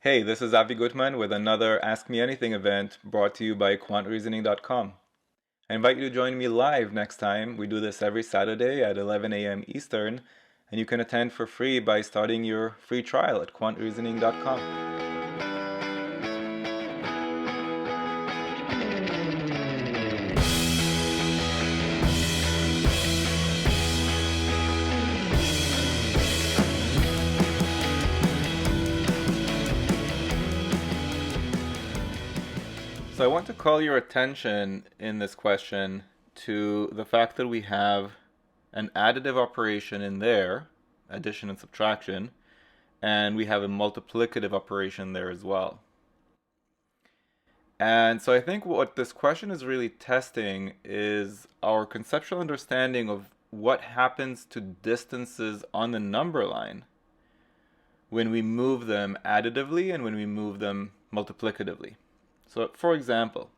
Hey, this is Avi Gutman with another Ask Me Anything event brought to you by quantreasoning.com. I invite you to join me live next time. We do this every Saturday at 11 a.m. Eastern, and you can attend for free by starting your free trial at quantreasoning.com. So I want to call your attention in this question to the fact that we have an additive operation in there, addition and subtraction, and we have a multiplicative operation there as well. And so I think what this question is really testing is our conceptual understanding of what happens to distances on the number line when we move them additively and when we move them multiplicatively. So for example,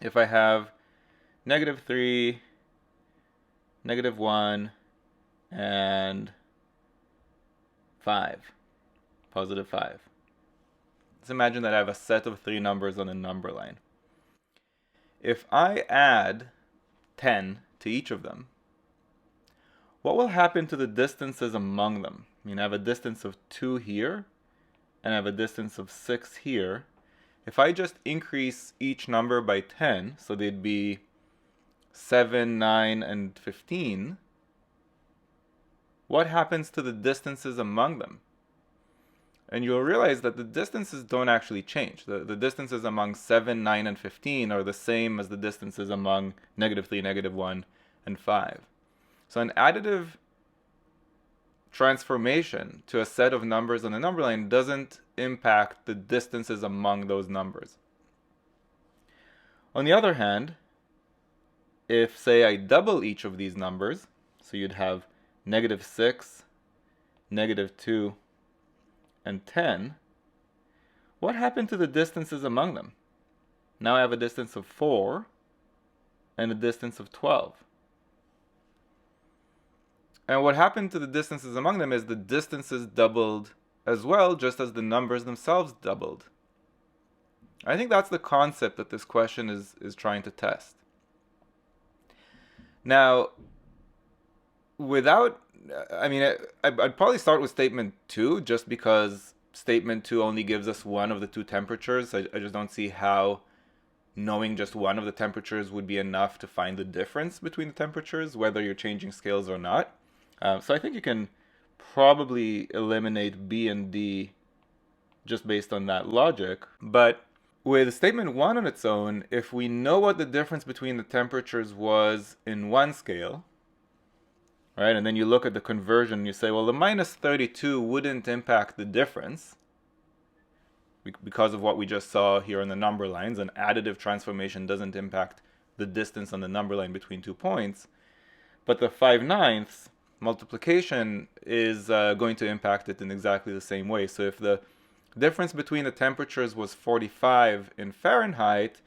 if I have -3, -1, and 5, +5. Let's imagine that I have a set of 3 numbers on a number line. If I add 10 to each of them, what will happen to the distances among them? I mean, I have a distance of 2 here, and I have a distance of 6 here. If I just increase each number by 10, so they'd be 7, 9, and 15, what happens to the distances among them? And you'll realize that the distances don't actually change. The distances among 7, 9, and 15 are the same as the distances among -3, -1, and 5. So an additive transformation to a set of numbers on the number line doesn't impact the distances among those numbers. On the other hand, if, say, I double each of these numbers, so you'd have -6, -2, and 10, what happened to the distances among them? Now I have a distance of 4 and a distance of 12. And what happened to the distances among them is the distances doubled as well, just as the numbers themselves doubled. I think that's the concept that this question is trying to test. Now, I'd probably start with statement 2, just because statement 2 only gives us one of the two temperatures. I just don't see how knowing just one of the temperatures would be enough to find the difference between the temperatures, whether you're changing scales or not. So I think you can probably eliminate B and D just based on that logic. But with statement 1 on its own, if we know what the difference between the temperatures was in one scale, right, and then you look at the conversion and you say, well, the -32 wouldn't impact the difference because of what we just saw here on the number lines. An additive transformation doesn't impact the distance on the number line between 2 points. But the 5/9 multiplication is going to impact it in exactly the same way. So if the difference between the temperatures was 45 in Fahrenheit,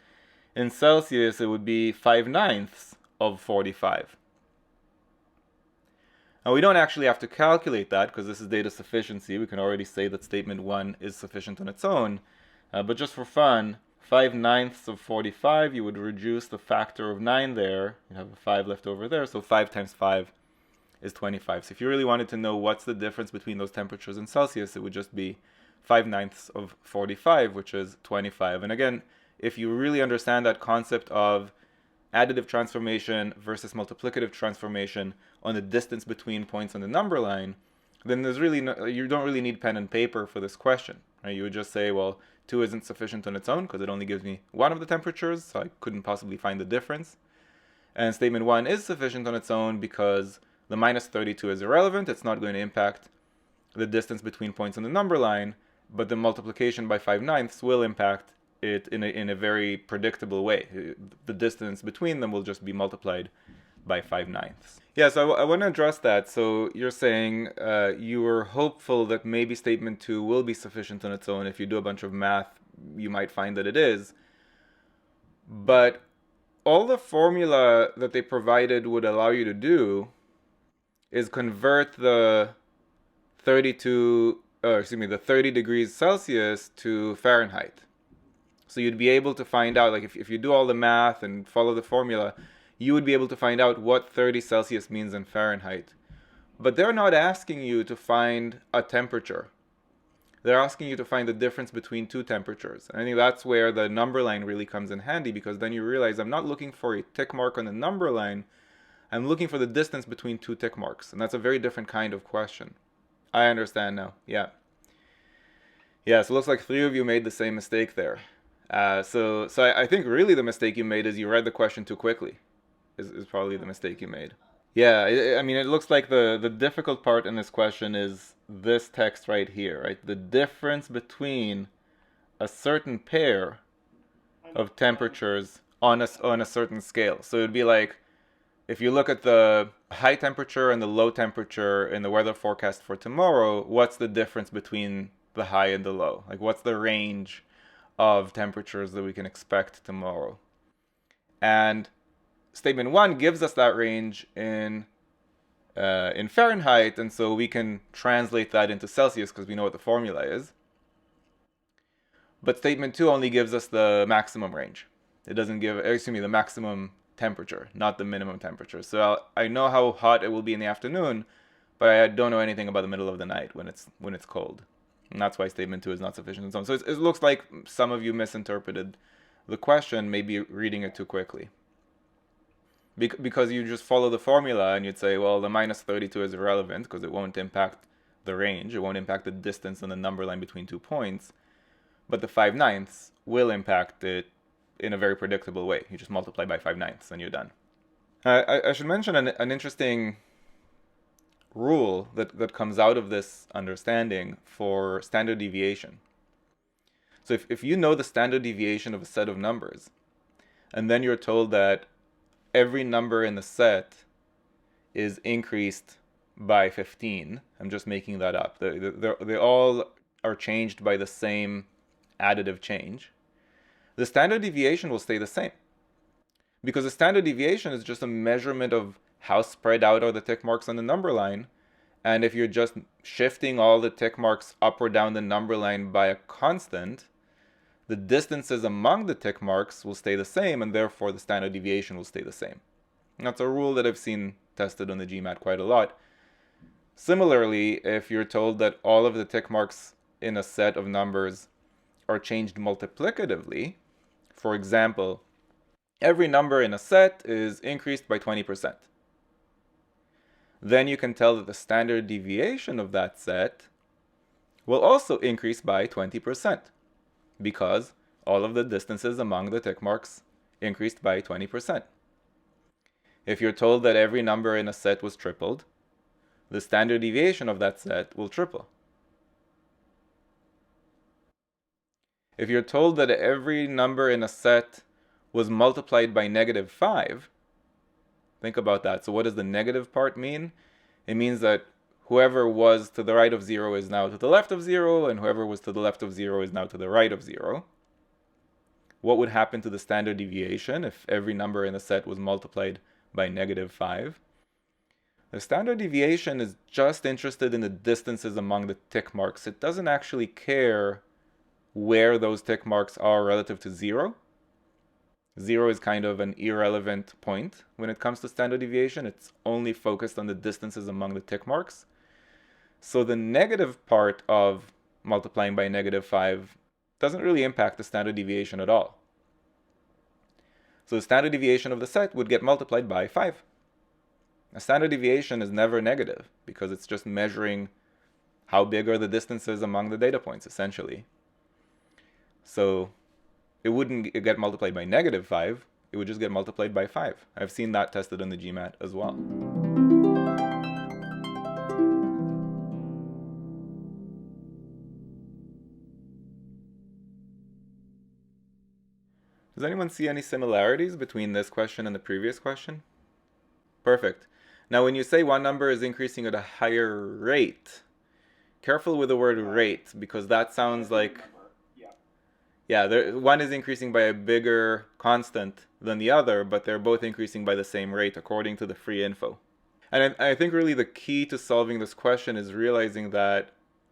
in Celsius it would be 5/9 of 45. And we don't actually have to calculate that because this is data sufficiency. We can already say that statement 1 is sufficient on its own. But just for fun, 5/9 of 45, you would reduce the factor of 9 there. You have a 5 left over there, so 5 times 5 is 25. So if you really wanted to know what's the difference between those temperatures in Celsius, it would just be 5/9 of 45, which is 25. And again, if you really understand that concept of additive transformation versus multiplicative transformation on the distance between points on the number line, then there's really you don't really need pen and paper for this question. Right? You would just say, well, 2 isn't sufficient on its own because it only gives me one of the temperatures, so I couldn't possibly find the difference. And statement 1 is sufficient on its own because the -32 is irrelevant. It's not going to impact the distance between points on the number line, but the multiplication by 5/9 will impact it in a very predictable way. The distance between them will just be multiplied by 5/9. Yeah, so I want to address that. So you're saying you were hopeful that maybe statement 2 will be sufficient on its own. If you do a bunch of math, you might find that it is. But all the formula that they provided would allow you to do is convert the 32 the 30 degrees Celsius to Fahrenheit. So you'd be able to find out, like if you do all the math and follow the formula, you would be able to find out what 30 Celsius means in Fahrenheit. But they're not asking you to find a temperature. They're asking you to find the difference between two temperatures. And I think that's where the number line really comes in handy, because then you realize I'm not looking for a tick mark on the number line, I'm looking for the distance between two tick marks. And that's a very different kind of question. I understand now. Yeah. Yeah, so it looks like three of you made the same mistake there. So I think really the mistake you made is you read the question too quickly, is probably the mistake you made. Yeah, I mean, it looks like the difficult part in this question is this text right here, right? The difference between a certain pair of temperatures on a certain scale. So it would be like, if you look at the high temperature and the low temperature in the weather forecast for tomorrow, what's the difference between the high and the low? Like, what's the range of temperatures that we can expect tomorrow? And statement 1 gives us that range in Fahrenheit, and so we can translate that into Celsius because we know what the formula is. But statement 2 only gives us the maximum range. It doesn't give, the maximum temperature, not the minimum temperature. So I know how hot it will be in the afternoon, but I don't know anything about the middle of the night when it's cold. And that's why statement 2 is not sufficient and so on. So it looks like some of you misinterpreted the question, maybe reading it too quickly. Because you just follow the formula and you'd say, well, the minus 32 is irrelevant because it won't impact the range. It won't impact the distance on the number line between 2 points. But the 5/9 will impact it in a very predictable way. You just multiply by 5/9 and you're done. I should mention an interesting rule that comes out of this understanding for standard deviation. So if you know the standard deviation of a set of numbers, and then you're told that every number in the set is increased by 15. I'm just making that up. They all are changed by the same additive change. The standard deviation will stay the same. Because the standard deviation is just a measurement of how spread out are the tick marks on the number line. And if you're just shifting all the tick marks up or down the number line by a constant, the distances among the tick marks will stay the same, and therefore the standard deviation will stay the same. And that's a rule that I've seen tested on the GMAT quite a lot. Similarly, if you're told that all of the tick marks in a set of numbers are changed multiplicatively, for example, every number in a set is increased by 20%. Then you can tell that the standard deviation of that set will also increase by 20%. Because all of the distances among the tick marks increased by 20%. If you're told that every number in a set was tripled, the standard deviation of that set will triple. If you're told that every number in a set was multiplied by -5, think about that. So what does the negative part mean? It means that whoever was to the right of 0 is now to the left of 0, and whoever was to the left of 0 is now to the right of 0. What would happen to the standard deviation if every number in the set was multiplied by -5? The standard deviation is just interested in the distances among the tick marks. It doesn't actually care where those tick marks are relative to 0. 0 is kind of an irrelevant point when it comes to standard deviation. It's only focused on the distances among the tick marks. So the negative part of multiplying by -5 doesn't really impact the standard deviation at all. So the standard deviation of the set would get multiplied by 5. A standard deviation is never negative because it's just measuring how big are the distances among the data points, essentially. So it wouldn't get multiplied by -5, it would just get multiplied by 5. I've seen that tested on the GMAT as well. Does anyone see any similarities between this question and the previous question? Perfect. Now when you say one number is increasing at a higher rate, careful with the word rate, because that sounds like, one is increasing by a bigger constant than the other, but they're both increasing by the same rate according to the free info. And I think really the key to solving this question is realizing that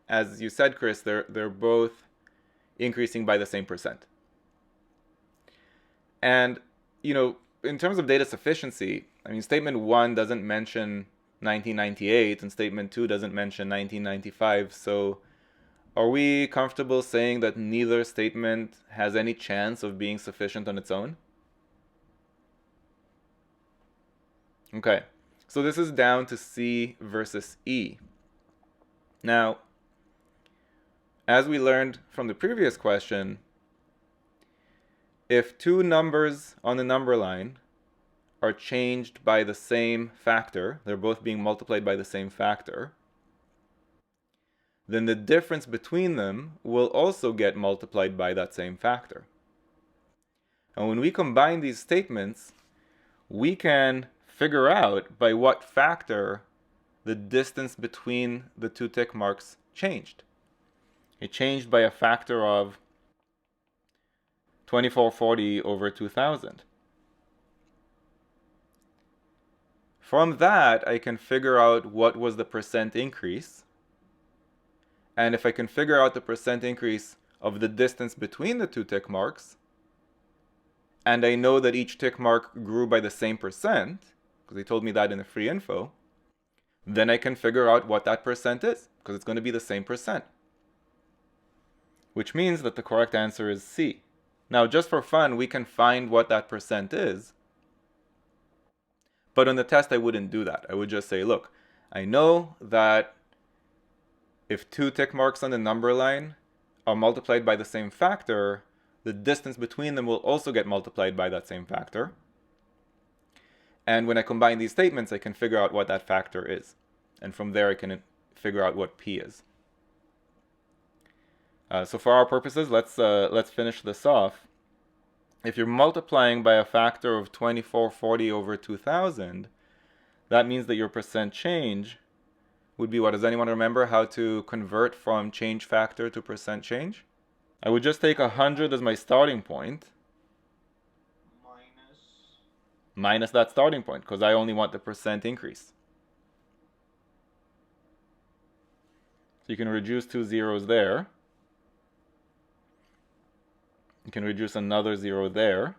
as you said, Chris, they're both increasing by the same percent. And, in terms of data sufficiency, I mean, statement 1 doesn't mention 1998 and statement 2 doesn't mention 1995. So are we comfortable saying that neither statement has any chance of being sufficient on its own? Okay, so this is down to C versus E. Now, as we learned from the previous question, if two numbers on the number line are changed by the same factor, they're both being multiplied by the same factor, then the difference between them will also get multiplied by that same factor. And when we combine these statements, we can figure out by what factor the distance between the two tick marks changed. It changed by a factor of 2440 over 2000. From that, I can figure out what was the percent increase. And if I can figure out the percent increase of the distance between the two tick marks, and I know that each tick mark grew by the same percent, because they told me that in the free info, then I can figure out what that percent is, because it's going to be the same percent. Which means that the correct answer is C. Now, just for fun, we can find what that percent is. But on the test, I wouldn't do that. I would just say, look, I know that if two tick marks on the number line are multiplied by the same factor, the distance between them will also get multiplied by that same factor. And when I combine these statements, I can figure out what that factor is. And from there, I can figure out what P is. So for our purposes, let's finish this off. If you're multiplying by a factor of 2440 over 2000, that means that your percent change would be what? Does anyone remember how to convert from change factor to percent change? I would just take 100 as my starting point. Minus that starting point, because I only want the percent increase. So you can reduce 2 zeros there. You can reduce another 0 there.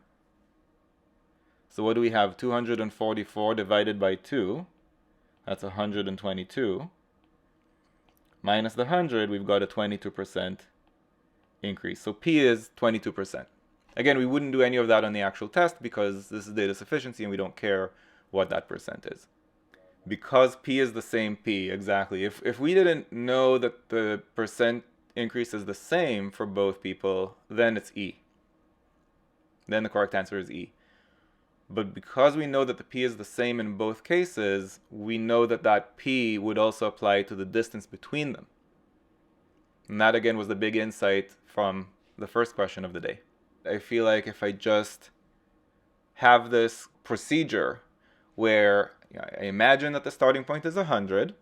So what do we have? 244 divided by 2. That's 122. Minus the 100, we've got a 22% increase. So P is 22%. Again, we wouldn't do any of that on the actual test because this is data sufficiency and we don't care what that percent is. Because P is the same P, exactly. If we didn't know that the percent increase is the same for both people, then it's E. Then the correct answer is E. But because we know that the P is the same in both cases, we know that that P would also apply to the distance between them. And that again was the big insight from the first question of the day. I feel like if I just have this procedure where I imagine that the starting point is 100,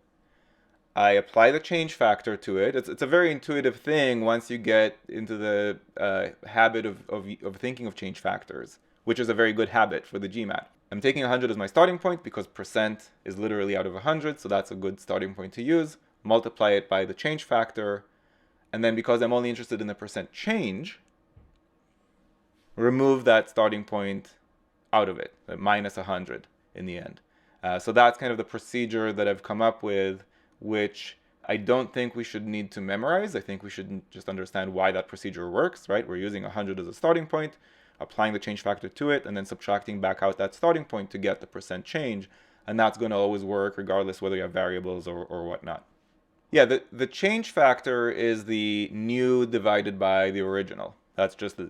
I apply the change factor to it. It's a very intuitive thing once you get into the habit of thinking of change factors, which is a very good habit for the GMAT. I'm taking 100 as my starting point because percent is literally out of 100, so that's a good starting point to use. Multiply it by the change factor, and then because I'm only interested in the percent change, remove that starting point out of it, minus 100 in the end. So that's kind of the procedure that I've come up with, which I don't think we should need to memorize. I think we should just understand why that procedure works, right? We're using 100 as a starting point, applying the change factor to it, and then subtracting back out that starting point to get the percent change. And that's going to always work regardless whether you have variables or whatnot. Yeah, the change factor is the new divided by the original. That's just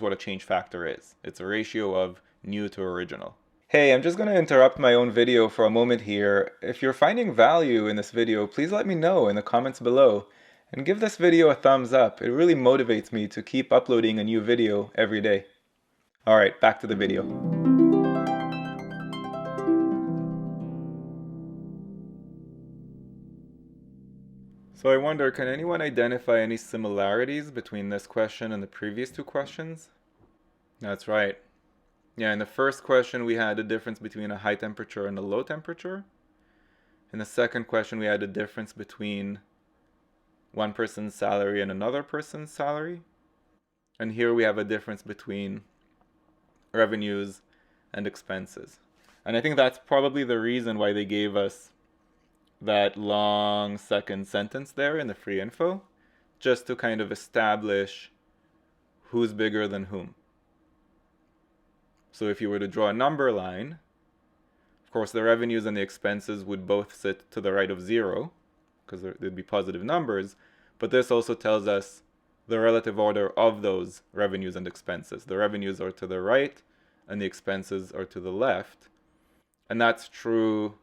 what a change factor is. It's a ratio of new to original. Hey, I'm just going to interrupt my own video for a moment here. If you're finding value in this video, please let me know in the comments below. And give this video a thumbs up. It really motivates me to keep uploading a new video every day. Alright, back to the video. So I wonder, can anyone identify any similarities between this question and the previous two questions? That's right. Yeah, in the first question we had a difference between a high temperature and a low temperature. In the second question we had a difference between one person's salary and another person's salary. And here we have a difference between revenues and expenses. And I think that's probably the reason why they gave us that long second sentence there in the free info, just to kind of establish who's bigger than whom. So if you were to draw a number line, of course the revenues and the expenses would both sit to the right of 0, because there'd be positive numbers, but this also tells us the relative order of those revenues and expenses. The revenues are to the right and the expenses are to the left. And that's true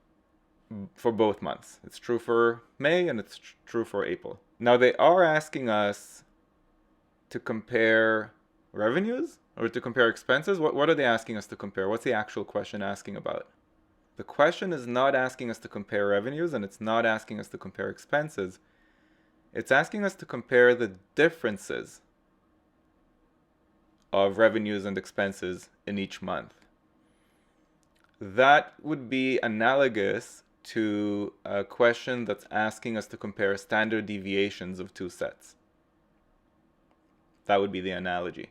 for both months. It's true for May and it's true for April. Now they are asking us to compare revenues or to compare expenses. What are they asking us to compare? What's the actual question asking about? The question is not asking us to compare revenues and it's not asking us to compare expenses. It's asking us to compare the differences of revenues and expenses in each month. That would be analogous to a question that's asking us to compare standard deviations of two sets. That would be the analogy.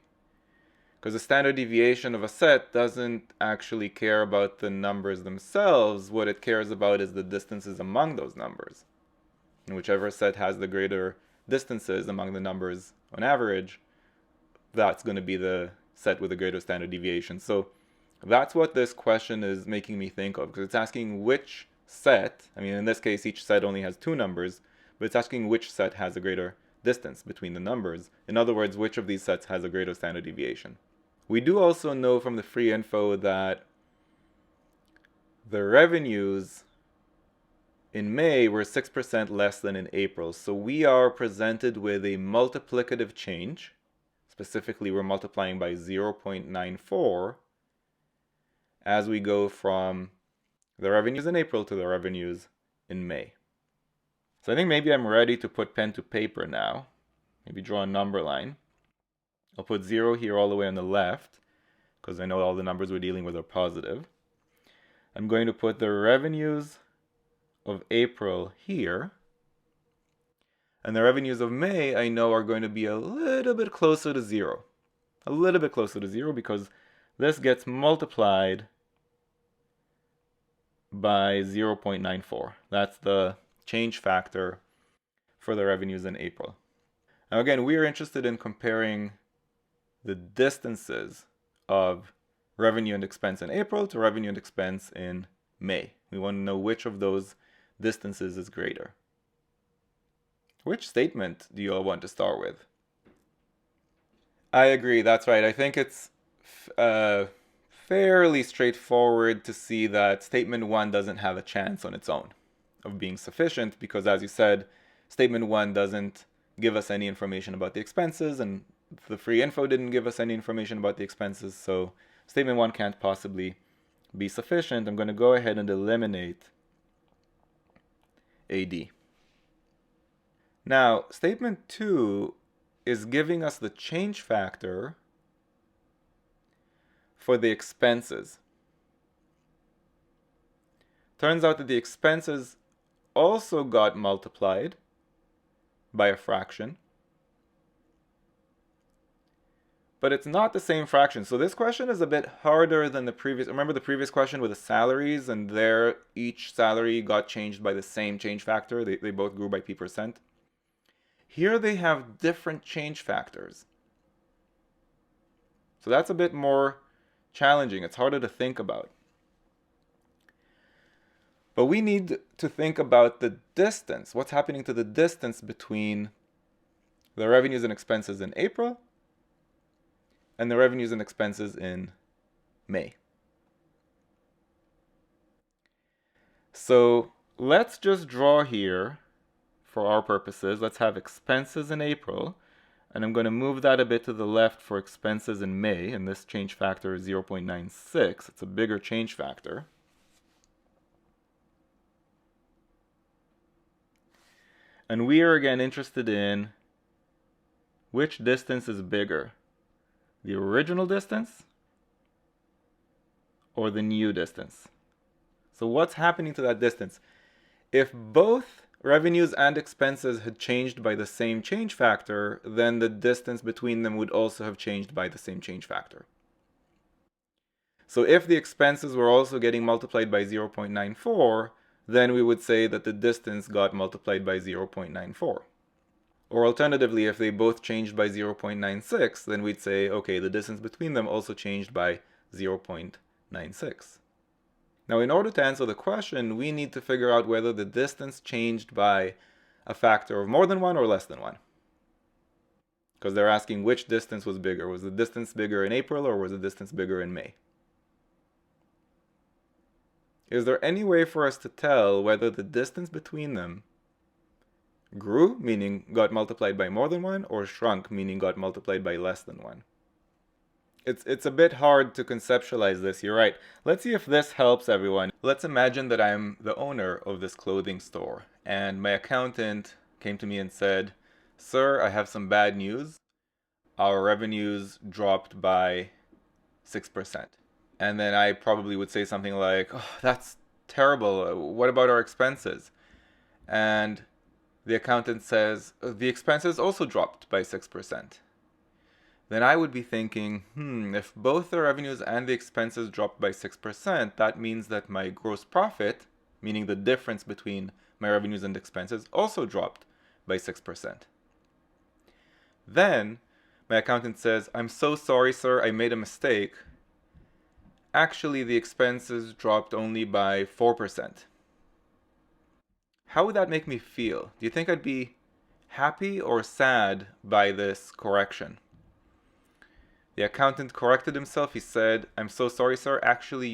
Because the standard deviation of a set doesn't actually care about the numbers themselves. What it cares about is the distances among those numbers. And whichever set has the greater distances among the numbers on average, that's going to be the set with the greater standard deviation. So that's what this question is making me think of, because it's asking which set, I mean in this case each set only has two numbers, but it's asking which set has a greater distance between the numbers. In other words, which of these sets has a greater standard deviation. We do also know from the free info that the revenues in May were 6% less than in April. So we are presented with a multiplicative change. Specifically, we're multiplying by 0.94 as we go from the revenues in April to the revenues in May. So I think maybe I'm ready to put pen to paper now. Maybe draw a number line. I'll put 0 here all the way on the left, because I know all the numbers we're dealing with are positive. I'm going to put the revenues of April here. And the revenues of May, I know, are going to be a little bit closer to 0. A little bit closer to 0, because this gets multiplied by 0.94. That's the change factor for the revenues in April. Now again, we are interested in comparing the distances of revenue and expense in April to revenue and expense in May. We want to know which of those distances is greater. Which statement do you all want to start with? I agree, that's right. I think it's fairly straightforward to see that statement 1 doesn't have a chance on its own of being sufficient, because as you said, statement 1 doesn't give us any information about the expenses, and the free info didn't give us any information about the expenses, so statement 1 can't possibly be sufficient. I'm going to go ahead and eliminate AD. Now, statement 2 is giving us the change factor for the expenses. Turns out that the expenses also got multiplied by a fraction, but it's not the same fraction. So this question is a bit harder than the previous. Remember the previous question with the salaries, and there each salary got changed by the same change factor. They both grew by p%. Here they have different change factors. So that's a bit more challenging. It's harder to think about. But we need to think about the distance. What's happening to the distance between the revenues and expenses in April and the revenues and expenses in May. So let's just draw here, for our purposes, let's have expenses in April, and I'm going to move that a bit to the left for expenses in May, and this change factor is 0.96. It's a bigger change factor. And we are again interested in which distance is bigger, the original distance or the new distance. So what's happening to that distance? If both revenues and expenses had changed by the same change factor, then the distance between them would also have changed by the same change factor. So if the expenses were also getting multiplied by 0.94, then we would say that the distance got multiplied by 0.94. Or alternatively, if they both changed by 0.96, then we'd say, okay, the distance between them also changed by 0.96. Now, in order to answer the question, we need to figure out whether the distance changed by a factor of more than 1 or less than 1. Because they're asking which distance was bigger. Was the distance bigger in April or was the distance bigger in May? Is there any way for us to tell whether the distance between them grew, meaning got multiplied by more than 1, or shrunk, meaning got multiplied by less than 1? It's a bit hard to conceptualize this, you're right. Let's see if this helps everyone. Let's imagine that I'm the owner of this clothing store, and my accountant came to me and said, "Sir, I have some bad news. Our revenues dropped by 6%. And then I probably would say something like, "Oh, that's terrible. What about our expenses?" And the accountant says, "The expenses also dropped by 6%. Then I would be thinking, if both the revenues and the expenses dropped by 6%, that means that my gross profit, meaning the difference between my revenues and expenses, also dropped by 6%. Then my accountant says, "I'm so sorry, sir, I made a mistake. Actually, the expenses dropped only by 4%. How would that make me feel? Do you think I'd be happy or sad by this correction? The accountant corrected himself. He said, "I'm so sorry, sir. Actually,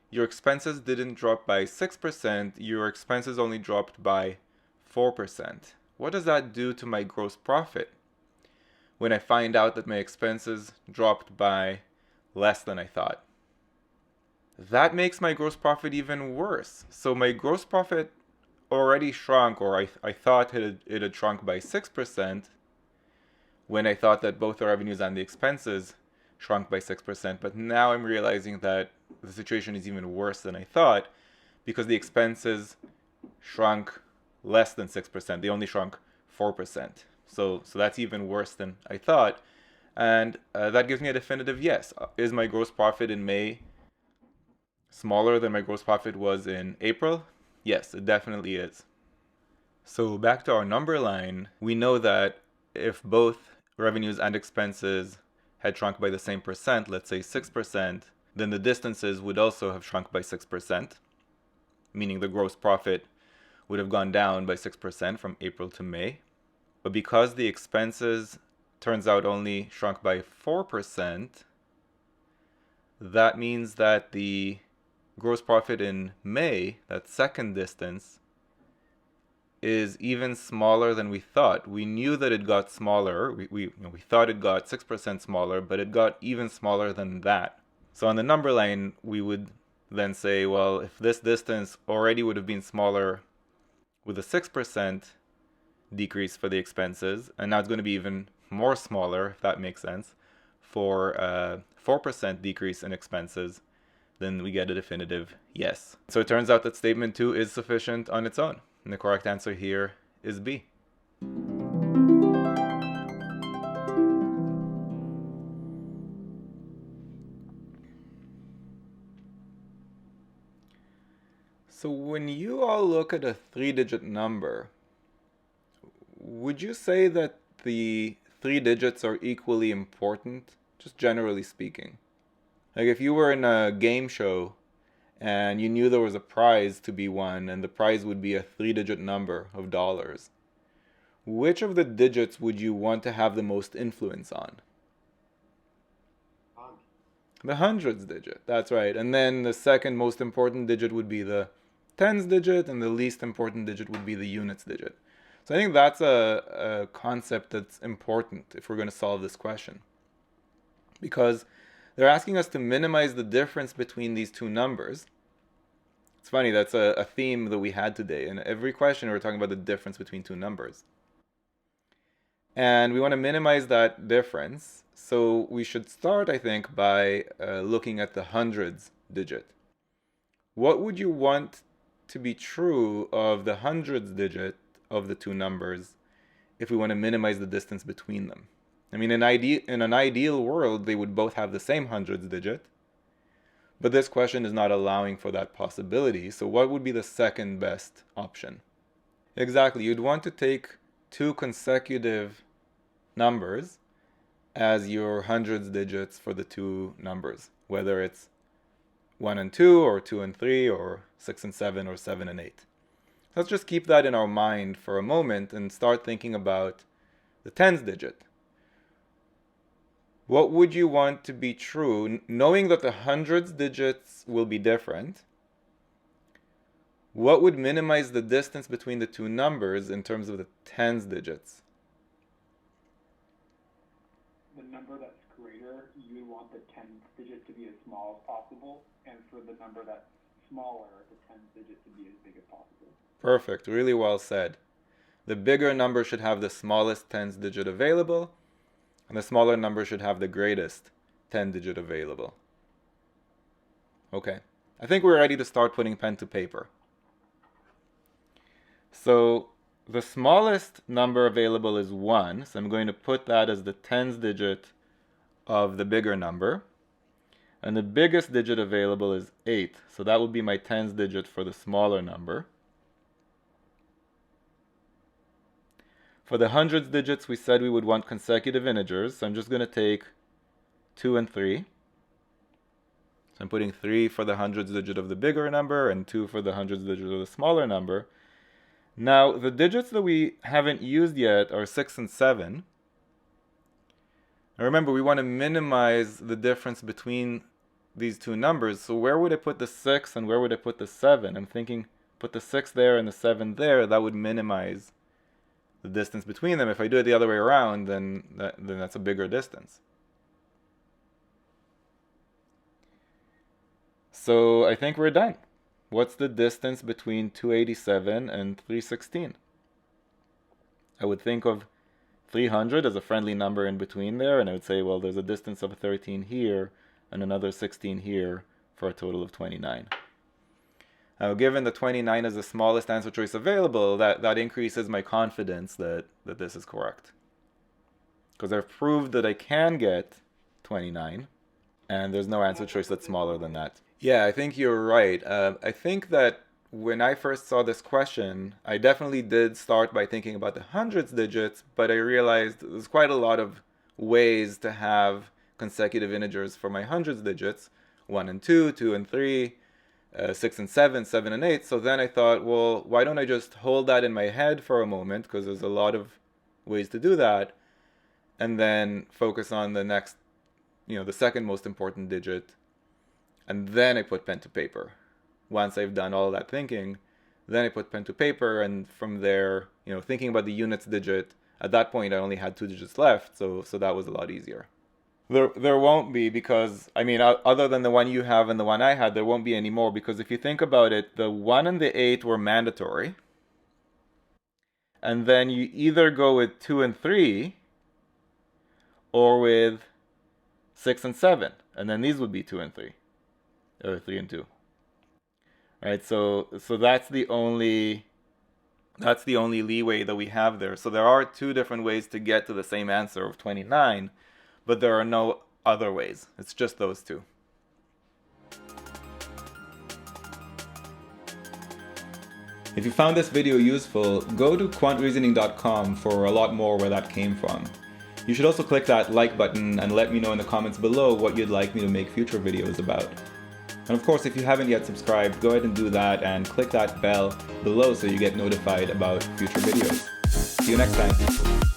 your expenses didn't drop by 6%. Your expenses only dropped by 4%. What does that do to my gross profit when I find out that my expenses dropped by less than I thought?" That makes my gross profit even worse. So my gross profit already shrunk, or I thought it had shrunk by 6%, when I thought that both the revenues and the expenses shrunk by 6%. But now I'm realizing that the situation is even worse than I thought, because the expenses shrunk less than 6%. They only shrunk 4%. So that's even worse than I thought. And that gives me a definitive yes. Is my gross profit in May smaller than my gross profit was in April? Yes, it definitely is. So back to our number line, we know that if both revenues and expenses had shrunk by the same percent, let's say 6%, then the distances would also have shrunk by 6%, meaning the gross profit would have gone down by 6% from April to May. But because the expenses turns out only shrunk by 4%, that means that the gross profit in May, that second distance, is even smaller than we thought. We knew that it got smaller. We thought it got 6% smaller, but it got even smaller than that. So on the number line, we would then say, well, if this distance already would have been smaller with a 6% decrease for the expenses, and now it's going to be even more smaller, if that makes sense, for a 4% decrease in expenses, then we get a definitive yes. So it turns out that statement 2 is sufficient on its own. And the correct answer here is B. So when you all look at a 3-digit number, would you say that the 3 digits are equally important, just generally speaking? Like if you were in a game show and you knew there was a prize to be won, and the prize would be a 3-digit number of dollars, which of the digits would you want to have the most influence on? The hundreds digit, that's right. And then the second most important digit would be the tens digit, and the least important digit would be the units digit. So I think that's a concept that's important if we're going to solve this question. Because they're asking us to minimize the difference between these two numbers. It's funny, that's a theme that we had today. In every question, we're talking about the difference between two numbers. And we want to minimize that difference. So we should start, I think, by looking at the hundreds digit. What would you want to be true of the hundreds digit of the two numbers if we want to minimize the distance between them? I mean, in an ideal world, they would both have the same hundreds digit, but this question is not allowing for that possibility. So what would be the second best option? Exactly, you'd want to take two consecutive numbers as your hundreds digits for the two numbers, whether it's 1 and 2, or 2 and 3, or 6 and 7, or 7 and 8. Let's just keep that in our mind for a moment and start thinking about the tens digit. What would you want to be true, knowing that the hundreds digits will be different? What would minimize the distance between the two numbers in terms of the tens digits? The number that's greater, you want the tens digit to be as small as possible, and for the number that's smaller, the tens digit to be as big as possible. Perfect, really well said. The bigger number should have the smallest tens digit available, and the smaller number should have the greatest 10 digit available. Okay, I think we're ready to start putting pen to paper. So the smallest number available is 1, so I'm going to put that as the tens digit of the bigger number. And the biggest digit available is 8, so that would be my tens digit for the smaller number. For the hundreds digits, we said we would want consecutive integers, so I'm just going to take 2 and 3. So I'm putting 3 for the hundreds digit of the bigger number and 2 for the hundreds digit of the smaller number. Now, the digits that we haven't used yet are 6 and 7. Now remember, we want to minimize the difference between these two numbers, so where would I put the 6 and where would I put the 7? I'm thinking, put the 6 there and the 7 there, that would minimize the distance between them. If I do it the other way around, then that's a bigger distance. So I think we're done. What's the distance between 287 and 316? I would think of 300 as a friendly number in between there, and I would say, well, there's a distance of 13 here and another 16 here for a total of 29. Now, given that 29 is the smallest answer choice available, that increases my confidence that this is correct. Because I've proved that I can get 29, and there's no answer choice that's smaller than that. Yeah, I think you're right. I think that when I first saw this question, I definitely did start by thinking about the hundreds digits, but I realized there's quite a lot of ways to have consecutive integers for my hundreds digits, 1 and 2, 2 and 3, 6 and 7, 7 and 8. So then I thought, well, why don't I just hold that in my head for a moment, because there's a lot of ways to do that, and then focus on the next, the second most important digit, and then I put pen to paper. Once I've done all that thinking, then I put pen to paper, and from there, thinking about the units digit, at that point I only had 2 digits left, so that was a lot easier. There won't be, because, other than the one you have and the one I had, there won't be any more, because if you think about it, the 1 and the 8 were mandatory, and then you either go with 2 and 3, or with 6 and 7, and then these would be 2 and 3, or 3 and 2. Right, so that's the only leeway that we have there. So there are 2 different ways to get to the same answer of 29, but there are no other ways. It's just those 2. If you found this video useful, go to quantreasoning.com for a lot more where that came from. You should also click that like button and let me know in the comments below what you'd like me to make future videos about. And of course, if you haven't yet subscribed, go ahead and do that and click that bell below so you get notified about future videos. See you next time.